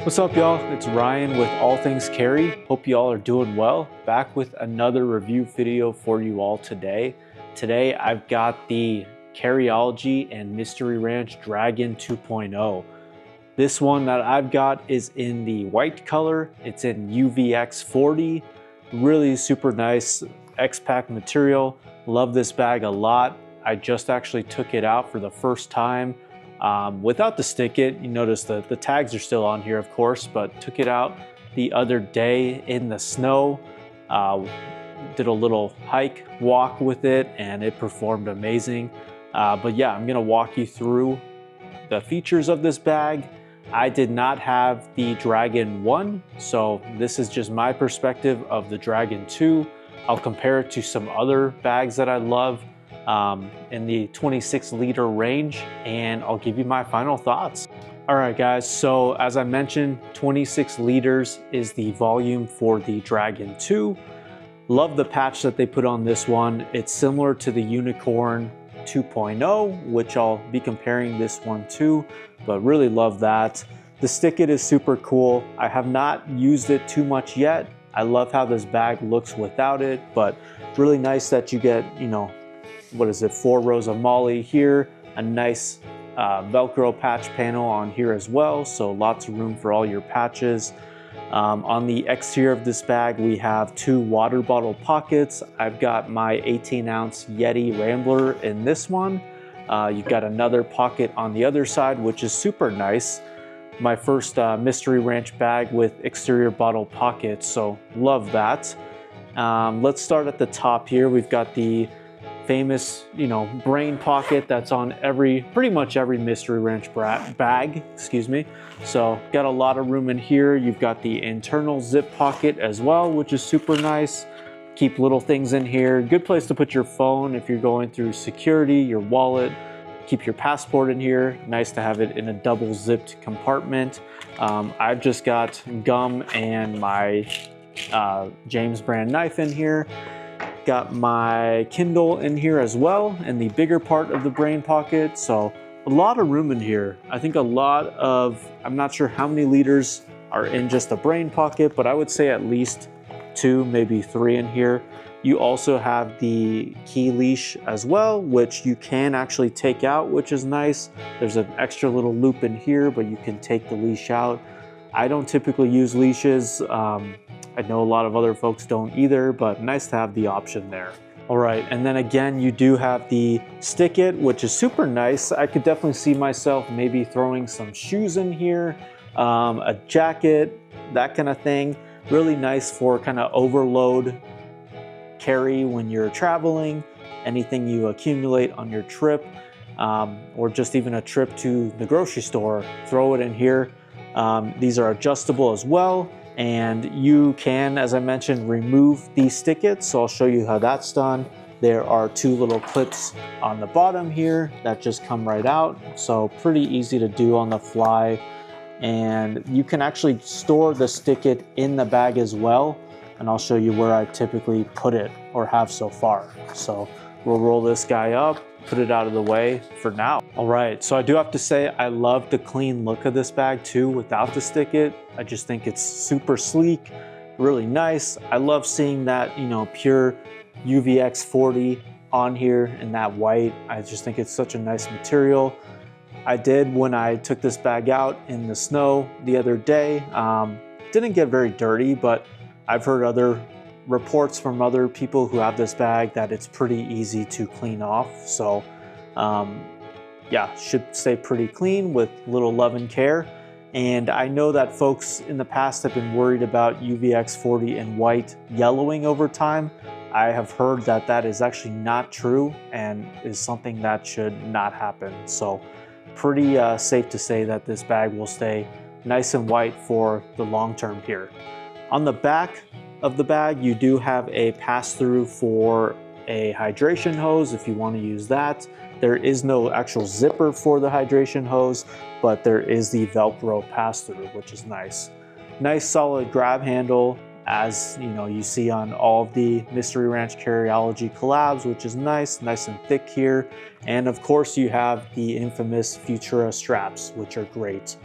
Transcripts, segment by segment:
What's up, y'all? It's Ryan with All Things Carry. Hope you all are doing well. Back with another review video for you all today. Today I've got the Carryology and Mystery Ranch Dragon 2.0. This one that I've got is in the white color. It's in UVX 40. Really super nice X-Pack material. Love this bag a lot. I just actually took it out for the first time. Without the Sticket. You notice that the tags are still on here, of course, but took it out the other day in the snow. Did a little hike, walk with it, and it performed amazing. But yeah, I'm gonna walk you through the features of this bag. I did not have the Dragon 1, so this is just my perspective of the Dragon 2. I'll compare it to some other bags that I love in the 26 liter range, and I'll give you my final thoughts. All right guys, so as I mentioned, 26 liters is the volume for the Dragon 2. Love the patch that they put on this one. It's similar to the Unicorn 2.0, which I'll be comparing this one to, but really love that. The Sticket is super cool. I have not used it too much yet. I love how this bag looks without it, but really nice that you get, you know, what is it, 4 rows of MOLLE here, a nice Velcro patch panel on here as well, so lots of room for all your patches. On the exterior of this bag, we have 2 water bottle pockets. I've got my 18-ounce Yeti Rambler in this one. You've got another pocket on the other side, which is super nice. My first Mystery Ranch bag with exterior bottle pockets, so love that. Let's start at the top here. We've got the famous, you know, brain pocket that's on pretty much every Mystery Ranch bag, excuse me. So got a lot of room in here. You've got the internal zip pocket as well, which is super nice. Keep little things in here. Good place to put your phone if you're going through security, your wallet. Keep your passport in here. Nice to have it in a double zipped compartment. I've just got gum and my James brand knife in here. Got my Kindle in here as well, in the bigger part of the brain pocket, so a lot of room in here. I think a lot of, I'm not sure how many liters are in just a brain pocket, but I would say at least 2, maybe 3 in here. You also have the key leash as well, which you can actually take out, which is nice. There's an extra little loop in here, but you can take the leash out. I don't typically use leashes. I know a lot of other folks don't either, but nice to have the option there. All right, and then again, you do have the Sticket, which is super nice. I could definitely see myself maybe throwing some shoes in here, a jacket, that kind of thing. Really nice for kind of overload carry when you're traveling, anything you accumulate on your trip, or just even a trip to the grocery store, throw it in here. These are adjustable as well. And you can, as I mentioned, remove the Sticket, so I'll show you how that's done. There are 2 little clips on the bottom here that just come right out, so pretty easy to do on the fly. And you can actually store the Sticket in the bag as well, and I'll show you where I typically put it, or have so far. So we'll roll this guy up, put it out of the way for now. All right, so I do have to say I love the clean look of this bag too without the Sticket. I just think it's super sleek, really nice. I love seeing that, you know, pure UVX 40 on here in that white. I just think it's such a nice material. I did, when I took this bag out in the snow the other day, didn't get very dirty, but I've heard other reports from other people who have this bag that it's pretty easy to clean off. So yeah, should stay pretty clean with little love and care. And I know that folks in the past have been worried about UVX 40 and white yellowing over time. I have heard that that is actually not true and is something that should not happen. So pretty safe to say that this bag will stay nice and white for the long term here. On the back of the bag, you do have a pass-through for a hydration hose if you want to use that. There is no actual zipper for the hydration hose, but there is the Velcro pass-through, which is nice. Nice solid grab handle, as you know, you see on all of the Mystery Ranch Carryology collabs, which is nice and thick here. And of course you have the infamous Futura straps, which are great.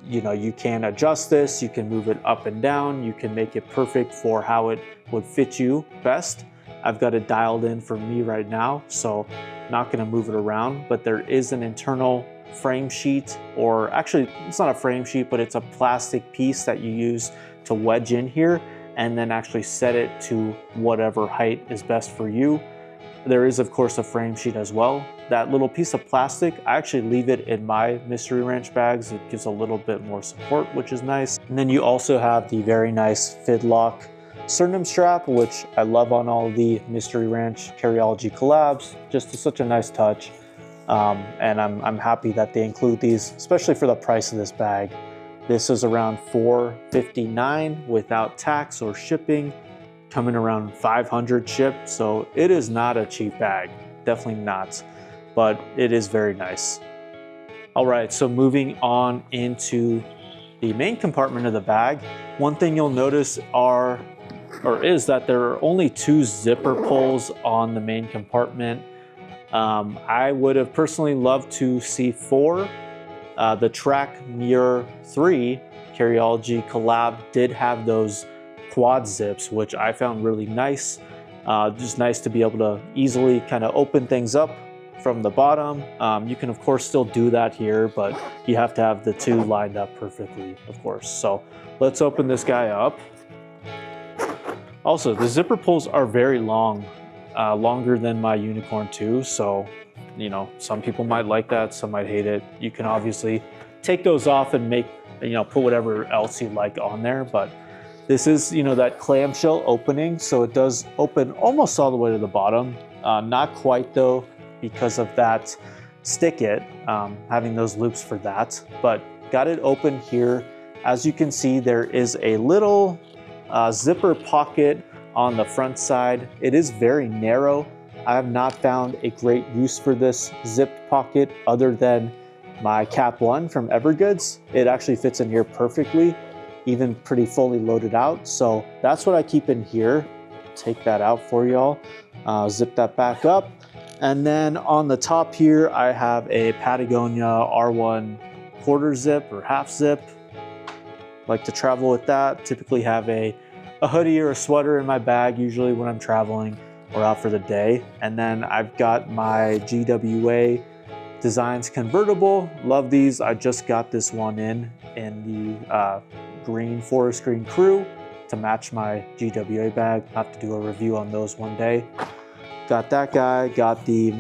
you know, you can adjust this, you can move it up and down, you can make it perfect for how it would fit you best. I've got it dialed in for me right now, so not gonna move it around, but there is an internal frame sheet, or actually it's not a frame sheet, but it's a plastic piece that you use to wedge in here and then actually set it to whatever height is best for you. There is of course a frame sheet as well. That little piece of plastic, I actually leave it in my mystery ranch bags. It gives a little bit more support, which is nice. And then you also have the very nice Fidlock sternum strap, which I love on all the mystery ranch Carryology collabs. Just such a nice touch. And I'm happy that they include these, especially for the price of this bag. This is around $4.59 without tax or shipping, coming around 500 shipped. So it is not a cheap bag, definitely not, but it is very nice. All right, so moving on into the main compartment of the bag, one thing you'll notice is that there are only 2 zipper pulls on the main compartment. I would have personally loved to see 4. The Track Mirror 3 Carryology collab did have those quad zips, which I found really nice. Just nice to be able to easily kind of open things up from the bottom. You can of course still do that here, but you have to have the 2 lined up perfectly, of course. So let's open this guy up. Also, the zipper pulls are very long, longer than my Unicorn 2. So, you know, some people might like that, some might hate it. You can obviously take those off and make, you know, put whatever else you like on there. But this is, you know, that clamshell opening. So it does open almost all the way to the bottom. Not quite though, because of that Sticket, having those loops for that. But got it open here. As you can see, there is a little zipper pocket on the front side. It is very narrow. I have not found a great use for this zipped pocket other than my Cap 1 from Evergoods. It actually fits in here perfectly, even pretty fully loaded out. So that's what I keep in here. Take that out for y'all. Zip that back up. And then on the top here, I have a Patagonia R1 quarter zip or half zip. Like to travel with that. Typically have a hoodie or a sweater in my bag, usually when I'm traveling or out for the day. And then I've got my GWA Designs convertible. Love these. I just got this one in the green forest green crew to match my GWA bag. I'll have to do a review on those one day. Got that guy. Got the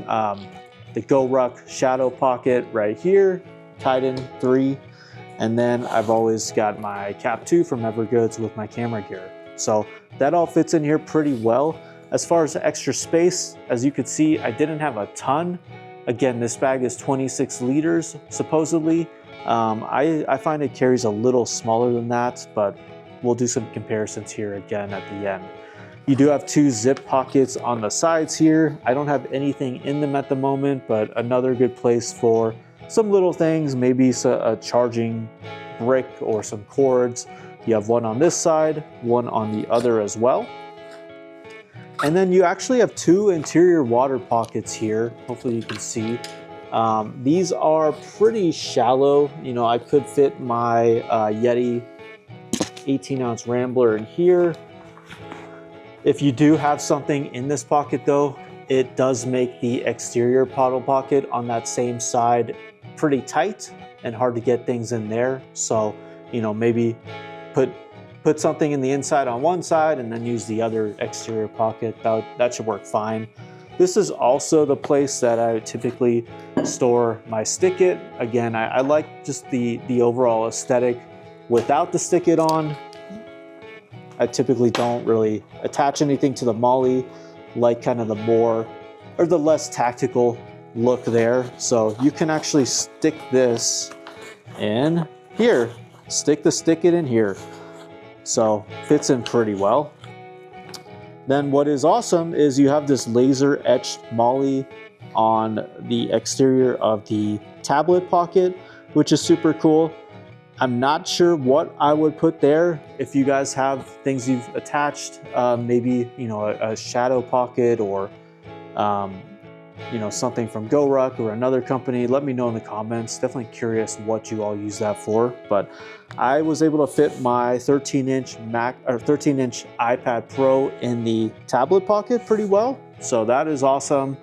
GORUCK shadow pocket right here, Titan 3. And then I've always got my Cap 2 from Evergoods with my camera gear. So that all fits in here pretty well. As far as extra space, as you could see, I didn't have a ton. Again, this bag is 26 liters, supposedly. I find it carries a little smaller than that, but we'll do some comparisons here again at the end. You do have 2 zip pockets on the sides here. I don't have anything in them at the moment, but another good place for some little things, maybe a charging brick or some cords. You have one on this side, one on the other as well. And then you actually have 2 interior water pockets here. Hopefully you can see. These are pretty shallow. You know, I could fit my Yeti 18-ounce Rambler in here. If you do have something in this pocket though, it does make the exterior bottle pocket on that same side pretty tight and hard to get things in there. So, you know, maybe put something in the inside on one side and then use the other exterior pocket. That should work fine. This is also the place that I typically store my Sticket. Again, I like just the overall aesthetic without the Sticket on. I typically don't really attach anything to the molly, like kind of the more or the less tactical look there. So you can actually stick this in here, stick the Sticket in here. So fits in pretty well. Then what is awesome is you have this laser etched molly on the exterior of the tablet pocket, which is super cool. I'm not sure what I would put there. If you guys have things you've attached, maybe, you know, a shadow pocket or you know, something from GORUCK or another company, let me know in the comments. Definitely curious what you all use that for. But I was able to fit my 13-inch iPad Pro in the tablet pocket pretty well. So that is awesome.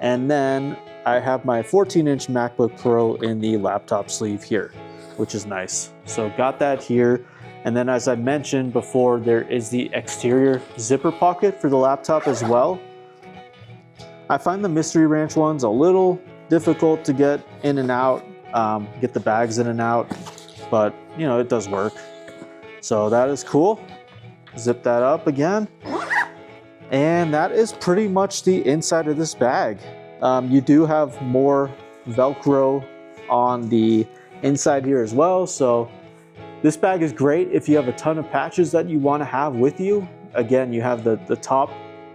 And then I have my 14-inch MacBook Pro in the laptop sleeve here, which is nice. So got that here. And then as I mentioned before, there is the exterior zipper pocket for the laptop as well. I find the Mystery Ranch ones a little difficult to get in and out, get the bags in and out, but you know, it does work. So that is cool. Zip that up again. And that is pretty much the inside of this bag. You do have more Velcro on the inside here as well. So this bag is great if you have a ton of patches that you want to have with you. Again, you have the top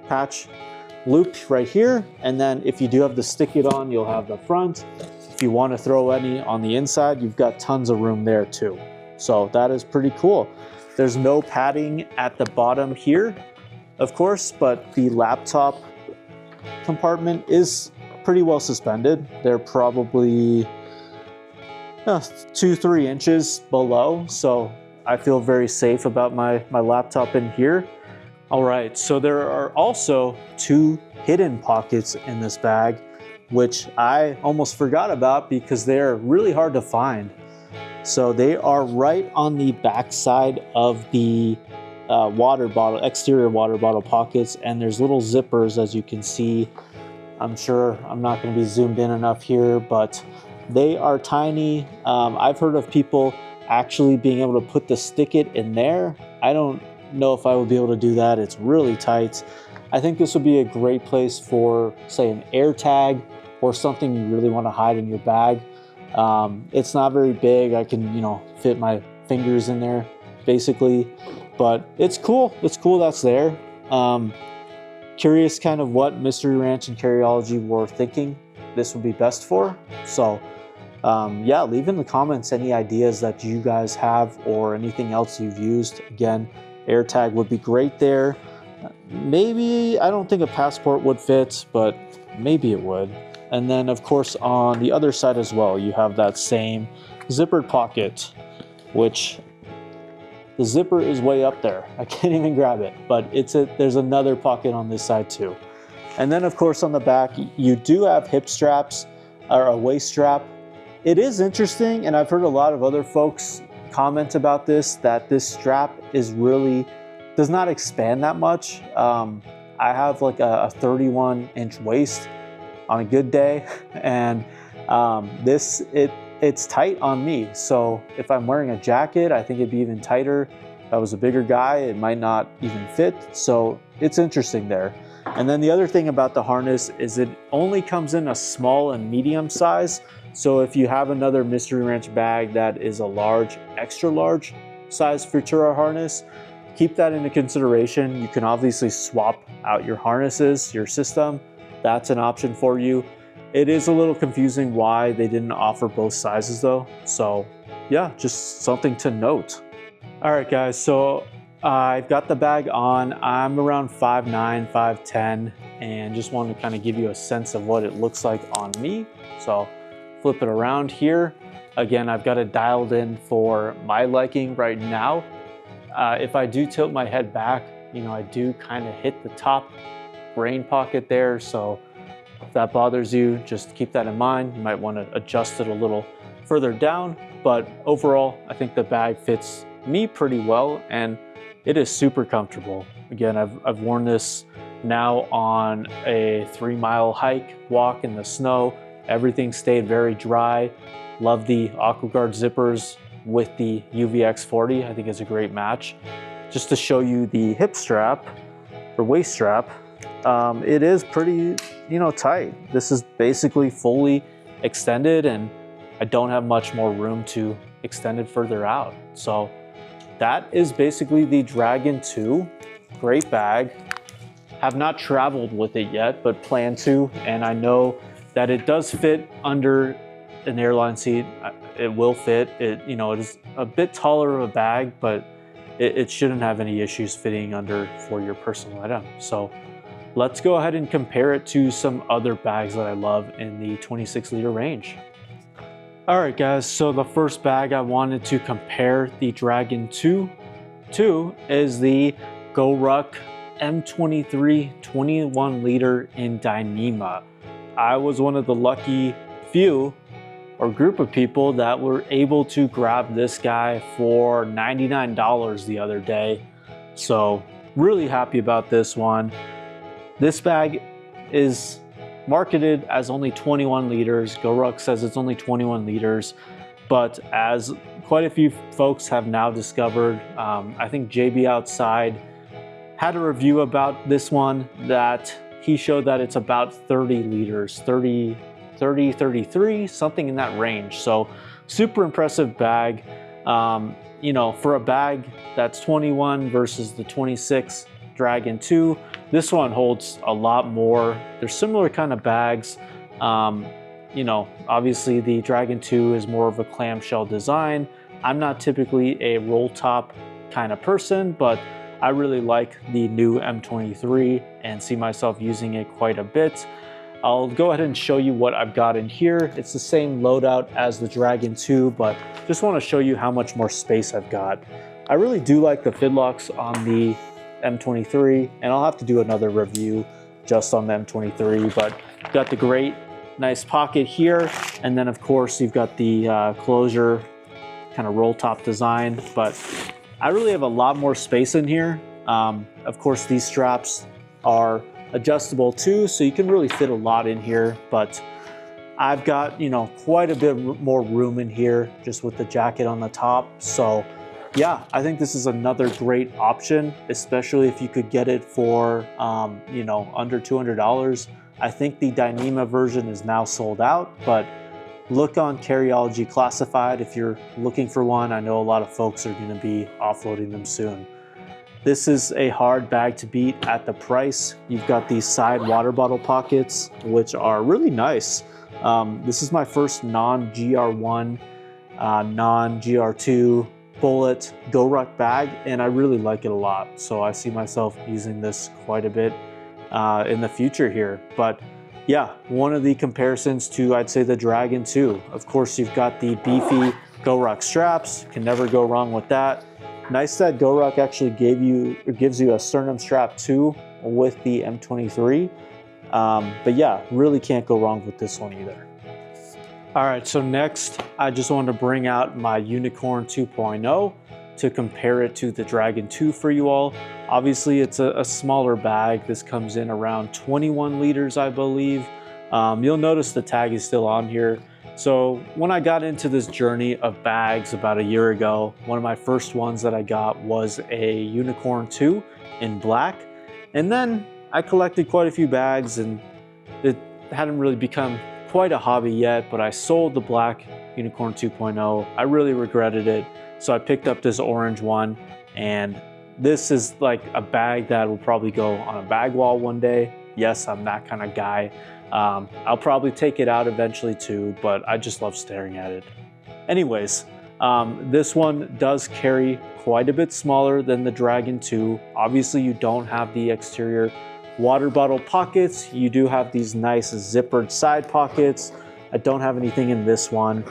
patch looped right here, and then if you do have the Sticket on, you'll have the front. If you want to throw any on the inside, you've got tons of room there too. So that is pretty cool. There's no padding at the bottom here, of course, but the laptop compartment is pretty well suspended. They're probably 2-3 inches below, so I feel very safe about my laptop in here. All right, so there are also 2 hidden pockets in this bag, which I almost forgot about because they're really hard to find. So they are right on the back side of the exterior water bottle pockets, and there's little zippers, as you can see. I'm sure I'm not going to be zoomed in enough here, but they are tiny. I've heard of people actually being able to put the Sticket in there. I don't know if I would be able to do that. It's really tight. I think this would be a great place for, say, an air tag or something you really want to hide in your bag. It's not very big. I can, you know, fit my fingers in there basically, but it's cool. It's cool that's there. Curious kind of what Mystery Ranch and Carryology were thinking this would be best for. So yeah, leave in the comments any ideas that you guys have or anything else you've used. Again, AirTag would be great there. Maybe, I don't think a passport would fit, but maybe it would. And then of course on the other side as well, you have that same zippered pocket, which the zipper is way up there. I can't even grab it, but there's another pocket on this side too. And then of course on the back, you do have hip straps or a waist strap. It is interesting, and I've heard a lot of other folks comment about this, that this strap does not expand that much. I have like a 31-inch waist on a good day, and it's tight on me. So if I'm wearing a jacket, I think it'd be even tighter. If I was a bigger guy, it might not even fit. So it's interesting there. And then the other thing about the harness is it only comes in a small and medium size. So if you have another Mystery Ranch bag that is a large, extra large size Futura harness, keep that into consideration. You can obviously swap out your harnesses, your system. That's an option for you. It is a little confusing why they didn't offer both sizes though. So yeah, just something to note. All right guys, so I've got the bag on. I'm around 5'9", 5'10", and just wanted to kind of give you a sense of what it looks like on me. So flip it around here. Again, I've got it dialed in for my liking right now. If I do tilt my head back, you know, I do kind of hit the top brain pocket there. So if that bothers you, just keep that in mind. You might want to adjust it a little further down, but overall, I think the bag fits me pretty well, and it is super comfortable. Again, I've worn this now on a 3-mile hike, walk in the snow. Everything stayed very dry. Love the AquaGuard zippers with the UVX40. I think it's a great match. Just to show you the hip strap or waist strap, it is pretty, you know, tight. This is basically fully extended, and I don't have much more room to extend it further out. So that is basically the Dragon 2. Great bag. Have not traveled with it yet, but plan to, and I know that it does fit under an airline seat. It will fit. It is a bit taller of a bag, but it shouldn't have any issues fitting under for your personal item. So let's go ahead and compare it to some other bags that I love in the 26-liter range. All right, guys, so the first bag I wanted to compare the Dragon 2 to is the GORUCK M23 21-liter in Dyneema. I was one of the lucky few or group of people that were able to grab this guy for $99 the other day. So really happy about this one. This bag is marketed as only 21 liters. GORUCK says it's only 21 liters, but as quite a few folks have now discovered, I think JB Outside had a review about this one that he showed that it's about 30 liters, 30, 33, something in that range. So super impressive bag. You know, for a bag that's 21 versus the 26 Dragon 2, this one holds a lot more. They're similar kind of bags. You know, obviously the Dragon 2 is more of a clamshell design. I'm not typically a roll top kind of person, but I really like the new M23 and see myself using it quite a bit. I'll go ahead and show you what I've got in here. It's the same loadout as the Dragon 2, but just want to show you how much more space I've got. I really do like the fidlocks on the M23, and I'll have to do another review just on the M23, but got the great nice pocket here, and then of course you've got the closure kind of roll top design, but I really have a lot more space in here. Of course these straps are adjustable too, so you can really fit a lot in here, but I've got, you know, quite a bit more room in here just with the jacket on the top. So yeah, I think this is another great option, especially if you could get it for you know, under $200. I think the Dyneema version is now sold out, but look on Carryology Classified if you're looking for one. I know a lot of folks are going to be offloading them soon. This is a hard bag to beat at the price. You've got these side water bottle pockets, which are really nice. This is my first non-GR1, non-GR2 bullet GORUCK bag, and I really like it a lot. So I see myself using this quite a bit in the future here. But yeah, one of the comparisons to, I'd say, the Dragon 2. Of course, you've got the beefy GORUCK straps. Can never go wrong with that. Nice that GORUCK actually gives you a sternum strap too with the M23. But yeah, really can't go wrong with this one either. All right, so next, I just wanted to bring out my Unicorn 2.0 to compare it to the Dragon 2 for you all. Obviously, it's a smaller bag. This comes in around 21 liters, I believe. You'll notice the tag is still on here. So when I got into this journey of bags about a year ago, one of my first ones that I got was a Unicorn 2 in black. And then I collected quite a few bags, and it hadn't really become quite a hobby yet, but I sold the black Unicorn 2.0. I really regretted it. So I picked up this orange one, and this is like a bag that will probably go on a bag wall one day. Yes, I'm that kind of guy. I'll probably take it out eventually too, but I just love staring at it. Anyways, this one does carry quite a bit smaller than the Dragon 2. Obviously, you don't have the exterior water bottle pockets. You do have these nice zippered side pockets. I don't have anything in this one.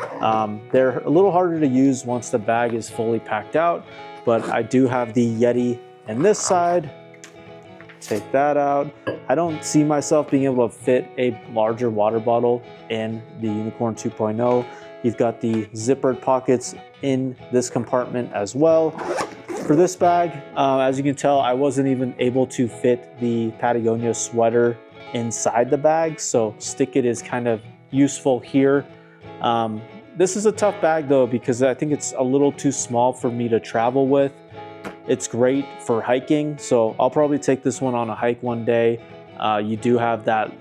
They're a little harder to use once the bag is fully packed out, but I do have the Yeti in this side. Take that out. I don't see myself being able to fit a larger water bottle in the Unicorn 2.0. You've got the zippered pockets in this compartment as well. For this bag, as you can tell, I wasn't even able to fit the Patagonia sweater inside the bag, so Sticket is kind of useful here. This is a tough bag though, because I think it's a little too small for me to travel with. It's great for hiking, so I'll probably take this one on a hike one day. You do have that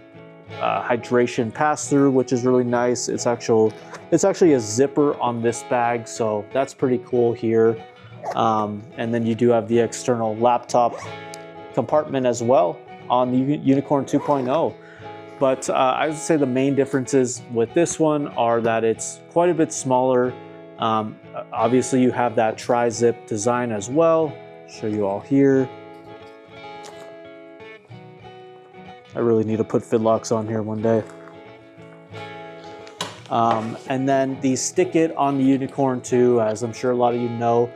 hydration pass-through, which is really nice. It's actually a zipper on this bag, so that's pretty cool here. And then you do have the external laptop compartment as well on the Unicorn 2.0. But I would say the main differences with this one are that it's quite a bit smaller. Obviously you have that tri-zip design as well. Show you all here. I really need to put fit locks on here one day. And then the Sticket on the Unicorn 2, as I'm sure a lot of you know,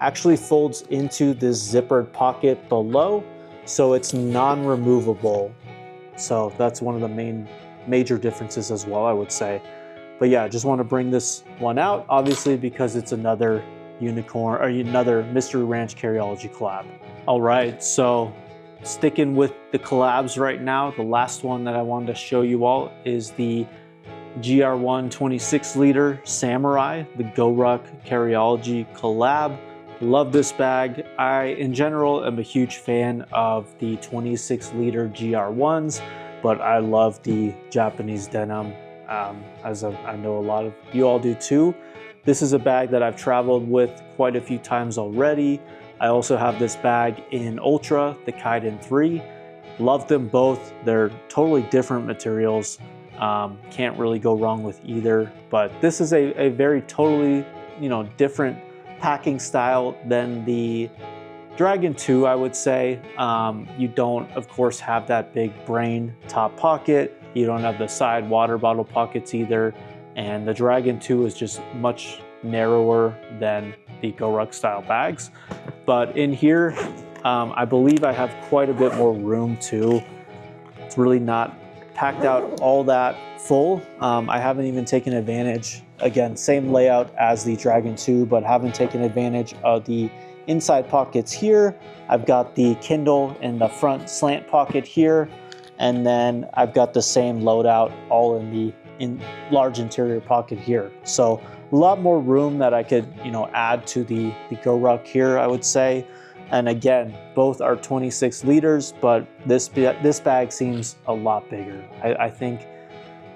actually folds into this zippered pocket below, so it's non-removable. So that's one of the major differences as well, I would say. But yeah, I just want to bring this one out, obviously, because it's another Unicorn or another Mystery Ranch Carryology collab. All right, so sticking with the collabs right now, the last one that I wanted to show you all is the GR1 26 liter Samurai, the GORUCK Carryology collab. Love this bag. I, in general, am a huge fan of the 26 liter GR1s, but I love the Japanese denim, as I know a lot of you all do too. This is a bag that I've traveled with quite a few times already. I also have this bag in Ultra, the Kaiden 3. Love them both. They're totally different materials. Can't really go wrong with either, but this is a very totally, different packing style than the Dragon 2, I would say. You don't, of course, have that big brain top pocket. You don't have the side water bottle pockets either. And the Dragon 2 is just much narrower than the GORUCK style bags. But in here, I believe I have quite a bit more room too. It's really not packed out all that full. I haven't even taken advantage, again, same layout as the Dragon 2, but haven't taken advantage of the inside pockets here. I've got the Kindle in the front slant pocket here, and then I've got the same loadout all in the large interior pocket here. So a lot more room that I could, add to the GORUCK here, I would say. And again, both are 26 liters, but this bag seems a lot bigger. I think,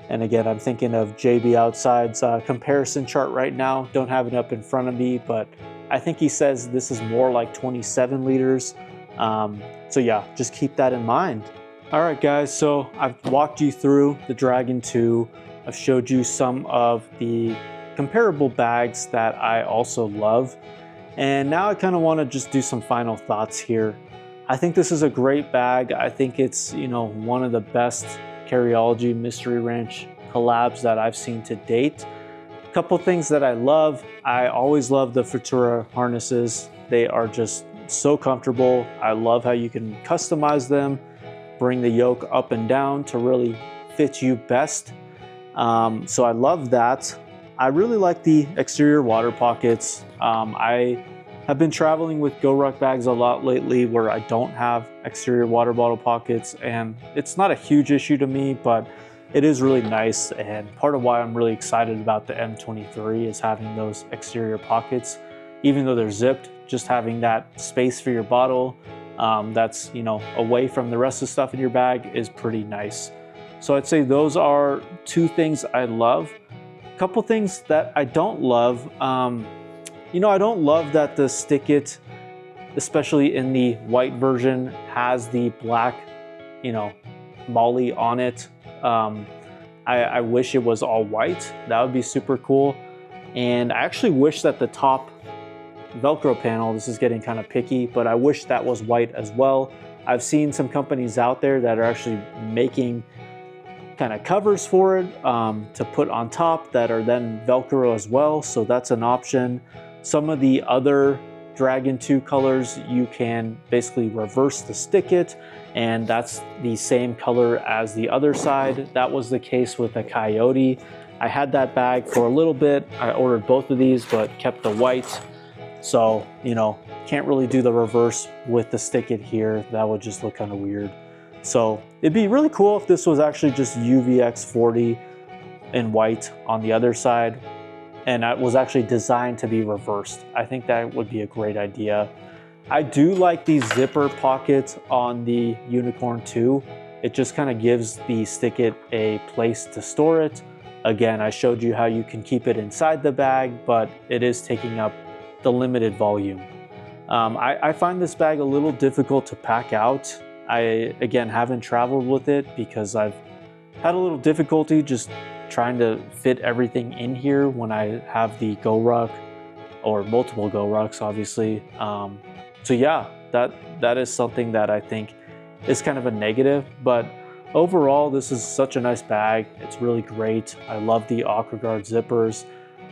and again, I'm thinking of JB Outside's comparison chart right now. Don't have it up in front of me, but I think he says this is more like 27 liters. So yeah, just keep that in mind. All right, guys, so I've walked you through the Dragon 2. I've showed you some of the comparable bags that I also love. And now I kind of want to just do some final thoughts here. I think this is a great bag. I think it's, one of the best Carryology Mystery Ranch collabs that I've seen to date. A couple things that I love. I always love the Futura harnesses. They are just so comfortable. I love how you can customize them, bring the yoke up and down to really fit you best. So I love that. I really like the exterior water pockets. I have been traveling with GORUCK bags a lot lately where I don't have exterior water bottle pockets, and it's not a huge issue to me, but it is really nice. And part of why I'm really excited about the M23 is having those exterior pockets. Even though they're zipped, just having that space for your bottle that's, away from the rest of the stuff in your bag is pretty nice. So I'd say those are two things I love. Couple things that I don't love. I don't love that the Sticket, especially in the white version, has the black, molly on it. I wish it was all white. That would be super cool. And I actually wish that the top Velcro panel, this is getting kind of picky, but I wish that was white as well. I've seen some companies out there that are actually making kind of covers for it to put on top that are then Velcro as well, so that's an option. Some of the other Dragon 2 colors, you can basically reverse the Sticket, and that's the same color as the other side. That was the case with the Coyote. I had that bag for a little bit. I ordered both of these, but kept the white. So, can't really do the reverse with the Sticket here. That would just look kind of weird. So it'd be really cool if this was actually just UVX40 in white on the other side, and it was actually designed to be reversed. I think that would be a great idea. I do like these zipper pockets on the Unicorn 2. It just kind of gives the Sticket a place to store it. Again, I showed you how you can keep it inside the bag, but it is taking up the limited volume. I find this bag a little difficult to pack out. I, again, haven't traveled with it because I've had a little difficulty just trying to fit everything in here when I have the GORUCK or multiple GORUCKs, obviously. So yeah, that is something that I think is kind of a negative, but Overall, this is such a nice bag. It's really great. I love the AquaGuard zippers.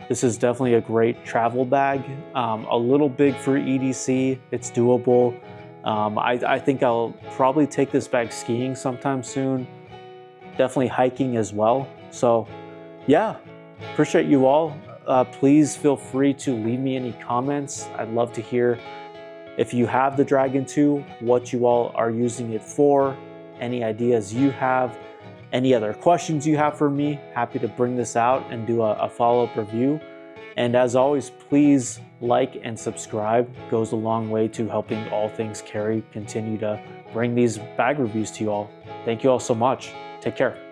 This is definitely a great travel bag. A little big for EDC, it's doable. I think I'll probably take this bag skiing sometime soon. Definitely hiking as well. So yeah, appreciate you all. Please feel free to leave me any comments. I'd love to hear if you have the Dragon 2, what you all are using it for, any ideas you have, any other questions you have for me. Happy to bring this out and do a follow-up review. And as always, please like and subscribe. It goes a long way to helping All Things Carry continue to bring these bag reviews to you all. Thank you all so much. Take care.